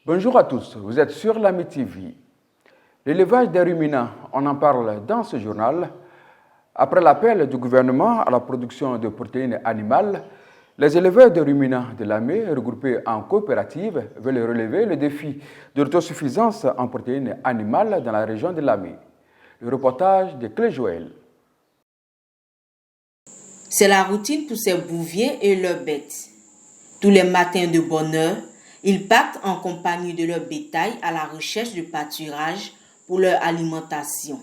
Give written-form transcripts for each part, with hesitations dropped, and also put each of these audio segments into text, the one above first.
Bonjour à tous, vous êtes sur l'AMI TV. L'élevage des ruminants, on en parle dans ce journal. Après l'appel du gouvernement à la production de protéines animales, les éleveurs de ruminants de l'AMI, regroupés en coopérative, veulent relever le défi de l'autosuffisance en protéines animales dans la région de l'AMI. Le reportage de Clé Joël. C'est la routine pour ces bouviers et leurs bêtes. Tous les matins de bonne heure, ils partent en compagnie de leur bétail à la recherche de pâturage pour leur alimentation.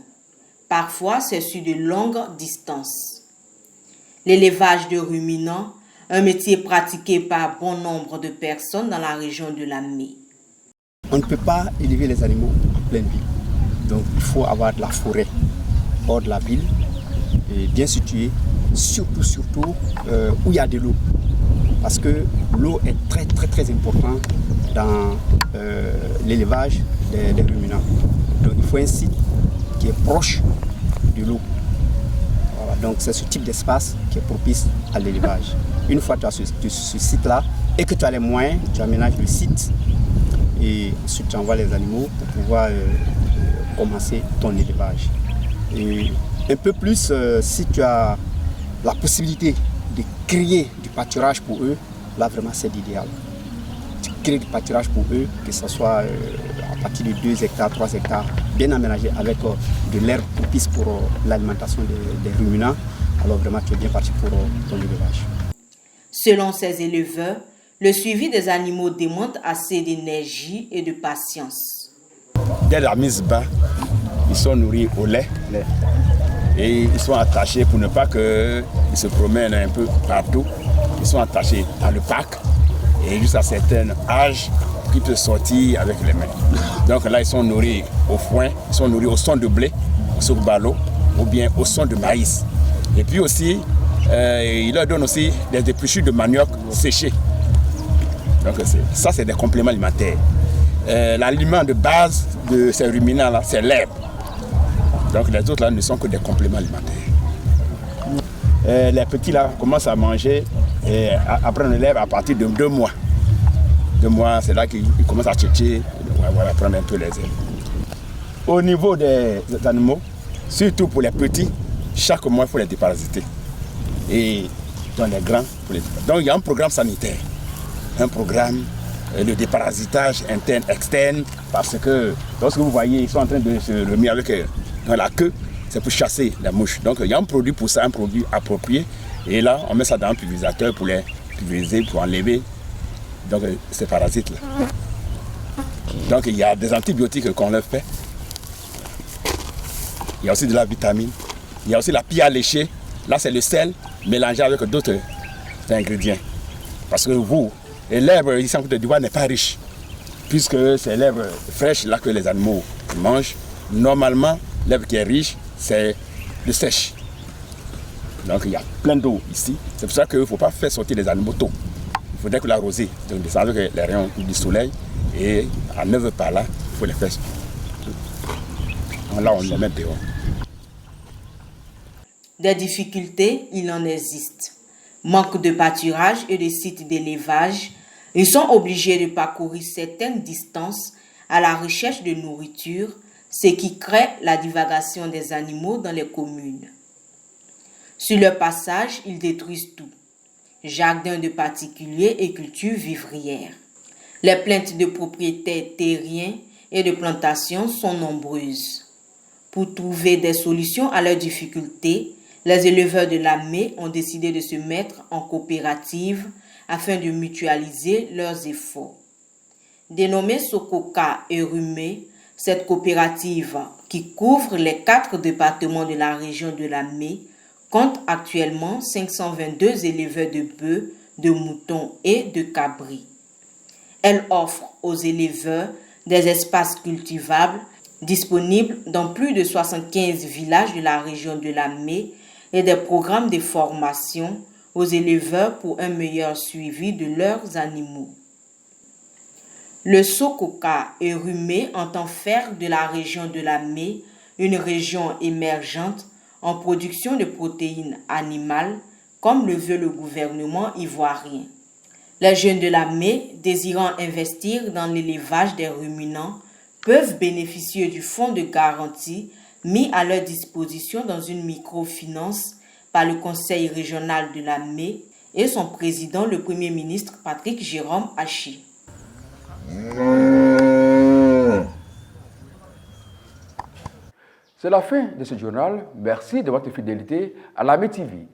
Parfois, c'est sur de longues distances. L'élevage de ruminants, un métier pratiqué par bon nombre de personnes dans la région de l'AMI. On ne peut pas élever les animaux en pleine ville. Donc il faut avoir de la forêt hors de la ville, et bien située, surtout où il y a de l'eau. Parce que l'eau est très importante dans l'élevage des ruminants. Donc il faut un site qui est proche de l'eau. Voilà, donc c'est ce type d'espace qui est propice à l'élevage. Une fois que tu as ce site-là et que tu as les moyens, tu aménages le site et ensuite tu envoies les animaux pour pouvoir commencer ton élevage. Et un peu plus, si tu as la possibilité de créer du pâturage pour eux, là vraiment c'est l'idéal. Tu crées du pâturage pour eux, que ce soit à partir de 2 hectares, 3 hectares, bien aménagé avec de l'herbe propice pour l'alimentation des ruminants. Alors vraiment tu es bien parti pour ton élevage. Selon ces éleveurs, le suivi des animaux demande assez d'énergie et de patience. Dès la mise bas, ils sont nourris au lait et ils sont attachés pour ne pas qu'ils se promènent un peu partout. Ils sont attachés à le parc et jusqu'à un certain âge, ils peuvent sortir avec les mains. Donc là, ils sont nourris au foin, ils sont nourris au son de blé, au son de ballot ou bien au son de maïs. Et puis aussi, ils leur donnent aussi des épluchures de manioc séchées. Donc ça, c'est des compléments alimentaires. L'aliment de base de ces ruminants-là, c'est l'herbe. Donc les autres là ne sont que des compléments alimentaires. Les petits là commencent à manger et à prendre l'herbe à partir de 2 mois. 2 mois, c'est là qu'ils commencent à tchétcher, voilà, prendre un peu les herbes. Au niveau des animaux, surtout pour les petits, chaque mois il faut les déparasiter. Et dans les grands, pour les déparasiter. Donc il y a un programme sanitaire, un programme de déparasitage interne, externe, parce que lorsque vous voyez, ils sont en train de se remettre avec dans la queue, c'est pour chasser la mouche. Donc il y a un produit pour ça, un produit approprié. Et là, on met ça dans un pulvérisateur pour les pulvériser, pour enlever donc, ces parasites-là. Donc il y a des antibiotiques qu'on leur fait. Il y a aussi de la vitamine. Il y a aussi la pia léchée. Là, c'est le sel mélangé avec d'autres ingrédients. Parce que vous, l'herbe ici en Côte d'Ivoire n'est pas riche. Puisque c'est l'herbe fraîche là que les animaux mangent. Normalement, l'herbe qui est riche, c'est le sèche. Donc il y a plein d'eau ici. C'est pour ça qu'il ne faut pas faire sortir les animaux tôt. Il faudrait que l'arroser, donc descendre avec les rayons du soleil. Et à 9 h par là, il faut les faire. Donc là, on les met dehors. Des difficultés, il en existe. Manque de pâturage et de sites d'élevage, ils sont obligés de parcourir certaines distances à la recherche de nourriture, ce qui crée la divagation des animaux dans les communes. Sur leur passage, ils détruisent tout. Jardins de particuliers et cultures vivrières. Les plaintes de propriétaires terriens et de plantations sont nombreuses. Pour trouver des solutions à leurs difficultés, les éleveurs de l'AMI ont décidé de se mettre en coopérative afin de mutualiser leurs efforts. Dénommée Sokoka et Rumé, cette coopérative qui couvre les 4 départements de la région de l'AMI compte actuellement 522 éleveurs de bœufs, de moutons et de cabris. Elle offre aux éleveurs des espaces cultivables disponibles dans plus de 75 villages de la région de l'AMI et des programmes de formation aux éleveurs pour un meilleur suivi de leurs animaux. Le Sokoka et Rumé entend faire de la région de l'AMI une région émergente en production de protéines animales, comme le veut le gouvernement ivoirien. Les jeunes de la MÉ désirant investir dans l'élevage des ruminants peuvent bénéficier du fonds de garantie mis à leur disposition dans une microfinance par le Conseil régional de la MÉ et son président, le Premier ministre Patrick Jérôme Hachi. C'est la fin de ce journal. Merci de votre fidélité à la MÉ TV.